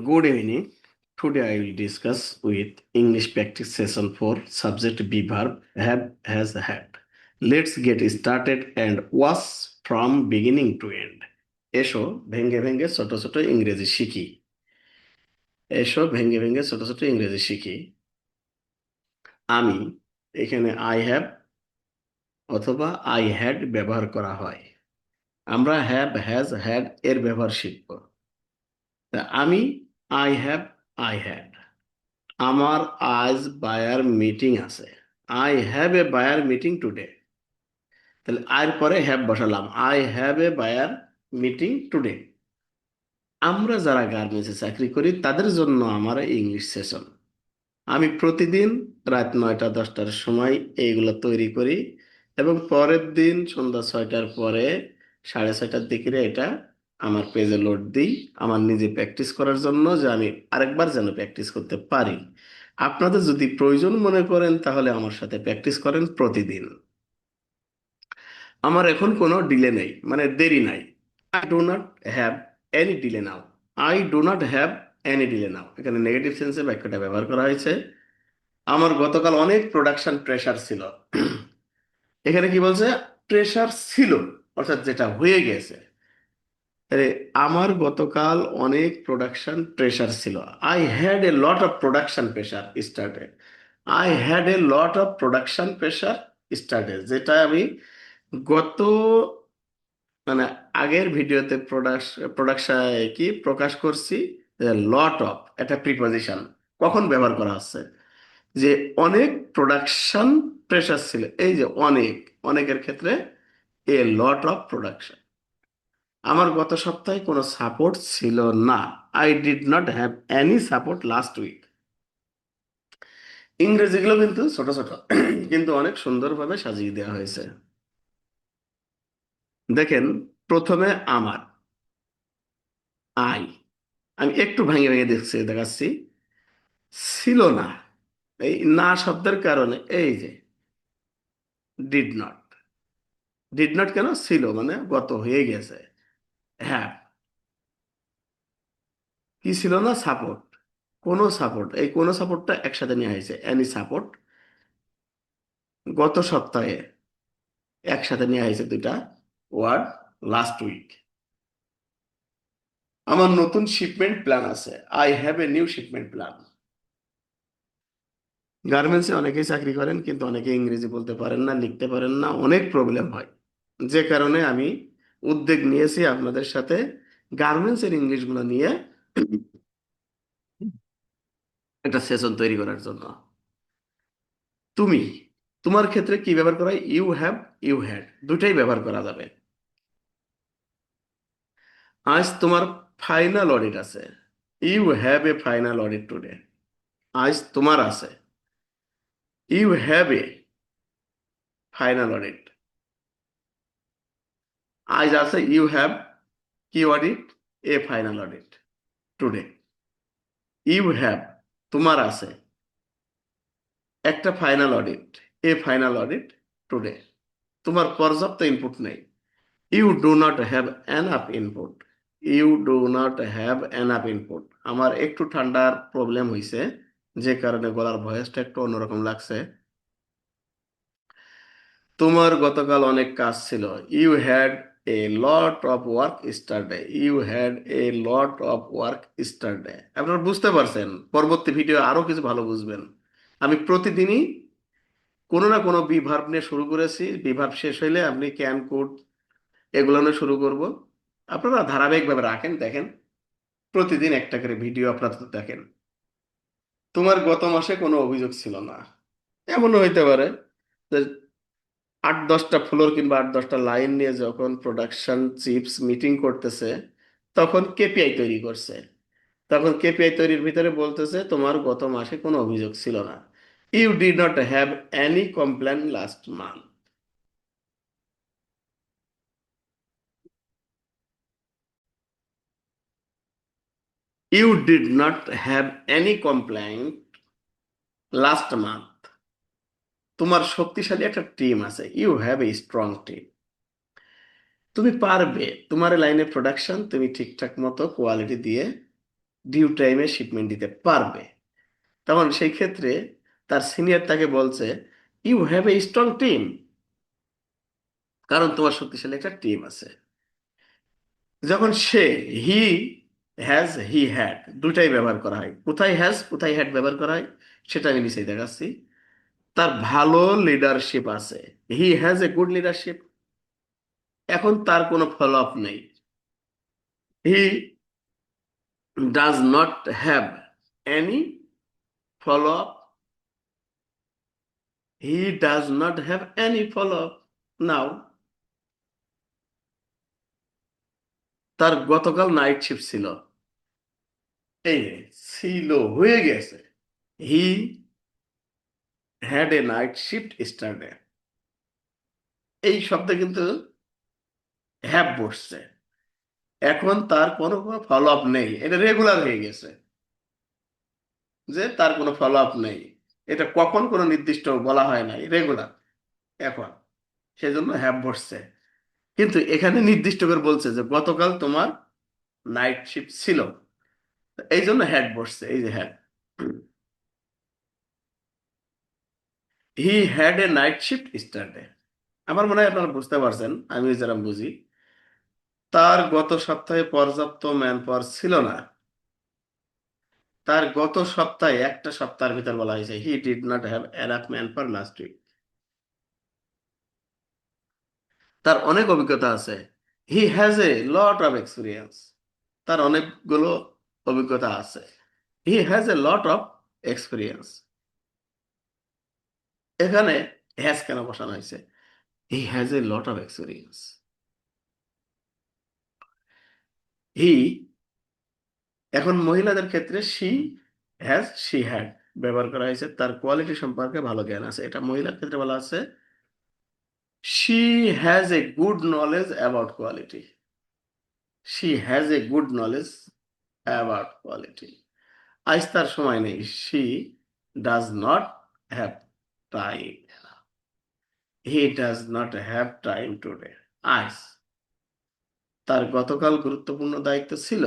Good evening. Today I will discuss with English practice session for subject be verb have has had. Let's get started and watch from beginning to end. এসো ভেঙ্গে ভেঙ্গে ছোট ছোট ইংরেজি শিখি। এসো ভেঙ্গে ভেঙ্গে ছোট ছোট ইংরেজি শিখি। আমি এখানে আই হ্যাভ অথবা আই হ্যাড ব্যবহার করা হয়। আমরা হ্যাভ হ্যাজ হ্যাড এর ব্যবহার শিখব। তা আমি আই হ্যাড। আমার আজ বায়ার মিটিং আছে। I have a buyer meeting today. তাহলে আয়ের পরে হ্যাভ বসালাম, I have a buyer meeting today. আমরা যারা গার্মেন্টসে চাকরি করি তাদের জন্য আমার ইংলিশ সেশন। আমি প্রতিদিন রাত 9টা-10টার সময় এইগুলো তৈরি করি এবং পরের দিন সন্ধ্যা 6টার পরে 6:30টার দিকে এটা আমার পেজে লোড দিই আমার নিজে প্র্যাকটিস করার জন্য, যে আমি আরেকবার যেন প্র্যাকটিস করতে পারি। আপনাদের যদি প্রয়োজন মনে করেন তাহলে আমার সাথে প্র্যাকটিস করেন প্রতিদিন। আমার এখন কোনো ডিলে নেই, মানে দেরি নাই। I do not have any delay now. I do not have any delay now, এখানে নেগেটিভ সেন্সে বাক্যটা ব্যবহার করা হয়েছে। আমার গতকাল অনেক প্রোডাকশন প্রেশার ছিল। এখানে কি বলছে? প্রেশার ছিল, অর্থাৎ যেটা হয়ে গেছে। আরে, আমার গতকাল অনেক প্রোডাকশন প্রেশার ছিল। I had a lot of production pressure started. I had a lot of production pressure started, যেটা আমি গত মানে আগের ভিডিওতে প্রোডাকশন কি প্রকাশ করছি। লট অফ এটা প্রিপজিশন কখন ব্যবহার করা হচ্ছে? যে অনেক প্রোডাকশন প্রেশার ছিল, এই যে অনেক, অনেকের ক্ষেত্রে এ লট অফ প্রোডাকশন। আমার গত সপ্তাহে কোনো সাপোর্ট ছিল না। I did not have any support last week. ইংরেজিগুলো কিন্তু ছোট ছোট কিন্তু অনেক সুন্দরভাবে সাজিয়ে দেওয়া হয়েছে। দেখেন, প্রথমে আমার আই, আমি একটু ভেঙে ভেঙে দেখাচ্ছি। ছিল না, এই না শব্দের কারণে এই যে ডিড নট। ডিড নট কেন? ছিল মানে গত হয়ে গেছে। হ্যাঁ, কি ছিল না? সাপোর্ট। কোনো সাপোর্ট, এই কোনো সাপোর্টটা একসাথে নেওয়া হয়েছে, এনি সাপোর্ট। গত সপ্তাহে একসাথে নেওয়া হয়েছে দুইটা ওয়ার্ড, লাস্ট উইক। আমার নতুন শিপমেন্ট প্ল্যান আছে। I have a new shipment plan. গার্মেন্টসে অনেকেই চাকরি করেন কিন্তু অনেকে ইংরেজি বলতে পারেন না, লিখতে পারেন না, অনেক প্রবলেম হয়। যে কারণে আমি উদ্যোগ নিয়েছি আপনাদের সাথে গার্মেন্টসের ইংলিশগুলো নিয়ে একটা সেশন তৈরি করার জন্য। তুমি, তোমার ক্ষেত্রে কি ব্যবহার করা হয়? ইউ হ্যাভ, ইউ হ্যাড, দুটাই ব্যবহার করা যাবে। আজ তোমার ফাইনাল অডিট আছে। You have a final audit today. আজ তোমার আছে। You have a final audit. আজ আছে ইউ হ্যাভ কি audit? A final audit today. You have, তোমার আছে একটা final audit, a final audit today. তোমার পর্যাপ্ত ইনপুট নেই। You do not have enough input. You do not have enough input. আমার একটু ঠান্ডার প্রবলেম হয়েছে, যে কারণে গলার ভয়েসটা একটু অন্যরকম লাগছে। তোমার গতকাল অনেক কাজ ছিল। You had a lot of work yesterday. You had a lot of work yesterday. আপনারা বুঝতে পারছেন, পরবর্তী ভিডিও আরো কিছু ভালো বুঝবেন। আমি প্রতিদিনই কোনো না কোনো বিভার্ব নিয়ে শুরু করেছি, বিভার্ব শেষ হইলে আপনি ক্যান, কুড এগুলো নিয়ে শুরু করব। আপনারা ধারাবাহিকভাবে রাখেন, দেখেন প্রতিদিন একটা করে ভিডিও আপনারা দেখেন। তোমার গত মাসে কোনো অভিযোগ ছিল না। এমনও হইতে পারে যে 8-10টা ফ্লোর কিংবা 8-10টা লাইন নিয়ে যখন প্রোডাকশন চিপস মিটিং করতেছে, তখন কেপিআই তৈরি করছে। তখন কেপিআই তৈরির ভিতরে বলতেছে তোমার গত মাসে কোনো অভিযোগ ছিল না। You did not have any complain last month. You did not have any complain last month. তোমার শক্তিশালী একটা টিম আছে। You have a strong team. তুমি পারবে, তোমার লাইনে প্রোডাকশন তুমি ঠিকঠাক মতো কোয়ালিটি দিয়ে ডিউ টাইমে শিপমেন্ট দিতে পারবে। তখন সেই ক্ষেত্রে তার সিনিয়র তাকে বলছে, you have a strong team, কারণ তোমার শক্তিশালী একটা টিম আছে। যখন সে হি হ্যাজ হি হ্যাড দুটাই ব্যবহার করা হয়, কোথায় হ্যাজ কোথায় হ্যাড ব্যবহার করা হয় সেটা আমি নিচেই দেখাচ্ছি। তার ভালো লিডারশিপ আছে, he has a good leadership. এখন তার কোনো ফলো আপ নেই, he does not have any follow up, he does not have any follow up নাও। তার গতকাল নাইট শিফট ছিল, এই যে ছিল হয়ে গেছে, he had a night shift স্টারডে, এই শব্দে কিন্তু হ্যাভ বসছে। এখন তার কোনো কোনো ফলো আপ নেই, এটা রেগুলার হয়ে গেছে যে তার কোনো ফলো আপ নেই। এটা কখন কোনো নির্দিষ্ট বলা হয় নাই, রেগুলার এখন, সেজন্য হ্যাভ বসছে। কিন্তু এখানে নির্দিষ্ট করে বলছে যে গতকাল তোমার নাইট শিফট ছিল, এই জন্য হ্যাড বসছে, এই যে had. He had a night shift স্টারডে। আমার মনে হয় আপনারা বুঝতে পারছেন, আমি যারা বুঝি, তার গত সপ্তাহে পর্যাপ্ত ম্যান পাওয়ার ছিল না। তার গত সপ্তাহে একটা সপ্তাহের ভিতর বলা হয়েছে he did not have enough manpower last week. তার অনেক অভিজ্ঞতা আছে, he has a lot of experience. তার অনেকগুলো অভিজ্ঞতা আছে, he has a lot of experience. এখানে হ্যাজ কেন বসানো হয়েছে? He has a lot of experience. He, এখন মহিলাদের ক্ষেত্রে শি হ্যাজ শি হ্যাড ব্যবহার করা হয়েছে, তার কোয়ালিটি সম্পর্কে ভালো জ্ঞান আছে, এটা মহিলার ক্ষেত্রে বলা আছে she has a good knowledge about quality. She has a good knowledge about quality. আজ তার সময় নেই, she does not have time, he does not have time today. আজ তার গতকাল গুরুত্বপূর্ণ দায়িত্ব ছিল,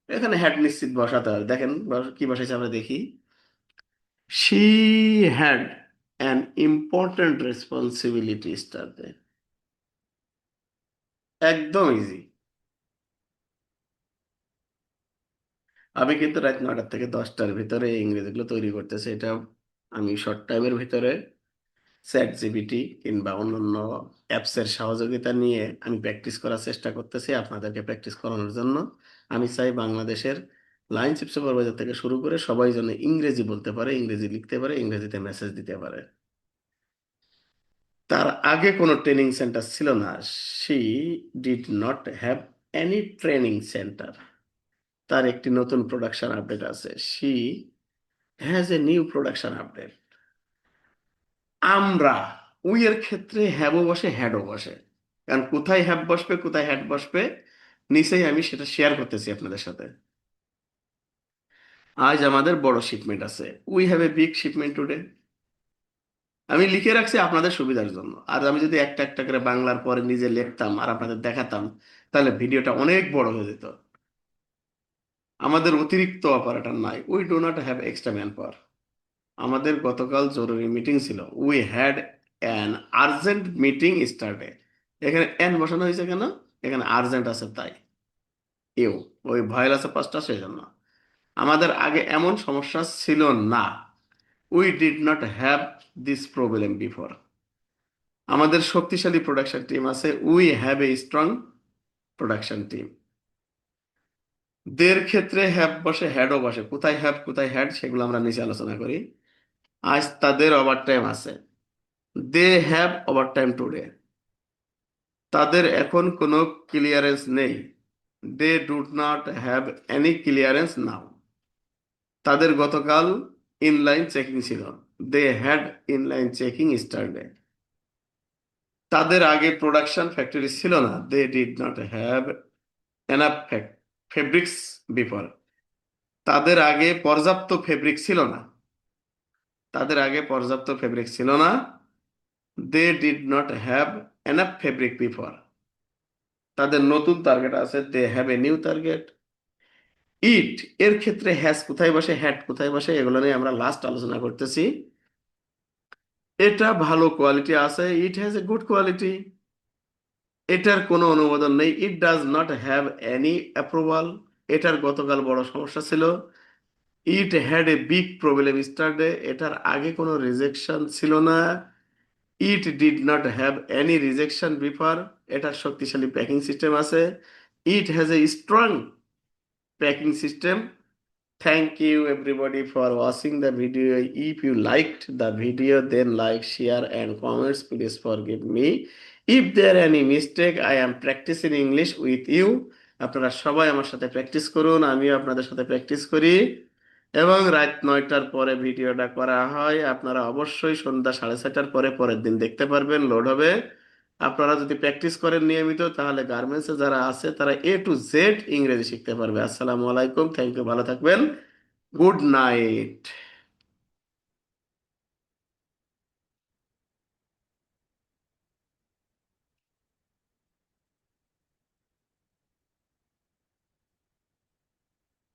এখানে হ্যাড নিশ্চিত বসাতে হবে। দেখেন কি বসাইছে আমরা দেখি, she had an important responsibility স্টারডে। একদম ইজি। আমি কিন্তু রাত 9টা থেকে 10টার ভিতরে এই ইংরেজিগুলো তৈরি করতেছি, এটা আমি শর্ট টাইমের ভিতরে চ্যাট জিপিটি কিংবা অন্যান্য অ্যাপসের সহযোগিতা নিয়ে আমি প্র্যাকটিস করার চেষ্টা করতেছি আপনাদেরকে প্র্যাকটিস করানোর জন্য। আমি চাই বাংলাদেশের লাইন চিফ সুপারভাইজার থেকে শুরু করে সবাই যেন ইংরেজি বলতে পারে, ইংরেজি লিখতে পারে, ইংরেজিতে মেসেজ দিতে পারে। তার আগে কোনো ট্রেনিং সেন্টার ছিল না, she did not have any training centre. তার একটি নতুন প্রোডাকশন আপডেট আছে, she has a new production update. আমরা উই এর ক্ষেত্রে হ্যাভও বসে হ্যাডও বসে, কারণ কোথায় হ্যাভ বসবে কোথায় হ্যাড বসবে নিচেই আমি সেটা শেয়ার করতেছি আপনাদের সাথে। আজ আমাদের বড় শিপমেন্ট আছে, we have a big shipment today. আমি লিখে রাখছি আপনাদের সুবিধার জন্য, আর আমি যদি একটা একটা করে বাংলার পরে নিজে লিখতাম আর আপনাদের দেখাতাম তাহলে ভিডিওটা অনেক বড় হয়ে যেত। আমাদের অতিরিক্ত অপারেটর নাই, we do not have extra manpower. আমাদের গতকাল জরুরি মিটিং ছিল, we had an urgent meeting yesterday. এখানে এন বসানো হয়েছে কেন? এখানে আর্জেন্ট আছে তাই, ইউ, ওই ভয়েল আছে পাঁচটা সেই জন্য। আমাদের আগে এমন সমস্যা ছিল না, we did not have this problem before. আমাদের শক্তিশালী প্রোডাকশন টিম আছে, we have a strong production team. দের ক্ষেত্রে হ্যাভ বসে হ্যাডও বসে, কোথায় হ্যাভ কোথায় হ্যাড সেগুলো আমরা নিচে আলোচনা করি। আজ তাদের ওভারটাইম আছে, দে হ্যাভ ওভারটাইম টুডে। তাদের এখন কোনো ক্লিয়ারেন্স নেই, they do not have any clearance now. তাদের গতকাল ইনলাইন চেকিং ছিল, they had inline checking yesterday. তাদের আগে প্রোডাকশন ফ্যাক্টরি ছিল না, they did not have enough fabrics before. তাদের আগে পর্যাপ্ত ফেব্রিক ছিল না, তাদের আগে পর্যাপ্ত ফেব্রিক ছিল না, they did not have enough fabric before. তাদের নতুন টার্গেট আছে, they have a new target. It এর ক্ষেত্রে হ্যাজ কোথায় বসে, হ্যাড কোথায় বসে, এগুলো নিয়ে আমরা লাস্ট আলোচনা করতেছি। এটা ভালো কোয়ালিটি আছে, it has a good quality. এটার কোনো অনুমোদন নেই, it does not have any approval. এটার গতকাল বড় সমস্যা ছিল। It had a big problem স্টারডে, এটার আগে কোনো রিজেকশন ছিল না। It did not have any rejection before, এটার শক্তিশালী প্যাকিং সিস্টেম আছে। It has a strong packing system. Thank you everybody for watching the video. If you liked the video, then like, share and comments. Please forgive me. If there any mistake, I am practicing English with you. আপনারা সবাই আমার সাথে practice করুন, আমিও আপনাদের সাথে practice করি। এবং রাত 9টার পরে ভিডিওটা করা হয়, আপনারা অবশ্যই সন্ধ্যা 6:30টার পরে পরের দিন দেখতে পারবেন, লোড হবে। আপনারা যদি প্র্যাকটিস করেন নিয়মিত, তাহলে গার্মেন্টসে যারা আছে তারা A to Z ইংরেজি শিখতে পারবে। আসসালামু আলাইকুম, থ্যাংক ইউ, ভালো থাকবেন। Good night.